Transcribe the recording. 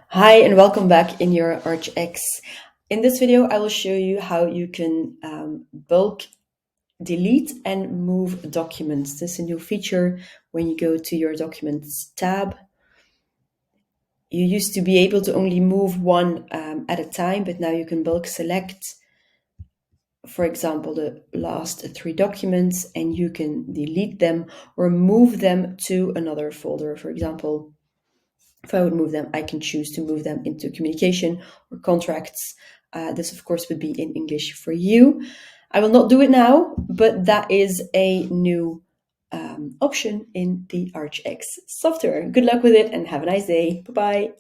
Hi and welcome back in your ArchX. In this video, I will show you how you can bulk delete and move documents. This is a new feature when you go to your Documents tab. You used to be able to only move one at a time, but now you can bulk select, for example, the last three documents, and you can delete them or move them to another folder. For example, if I would move them, I can choose to move them into communication or contracts. This, of course, would be in English for you. I will not do it now, but that is a new option in the ArchX software. Good luck with it and have a nice day. Bye-bye.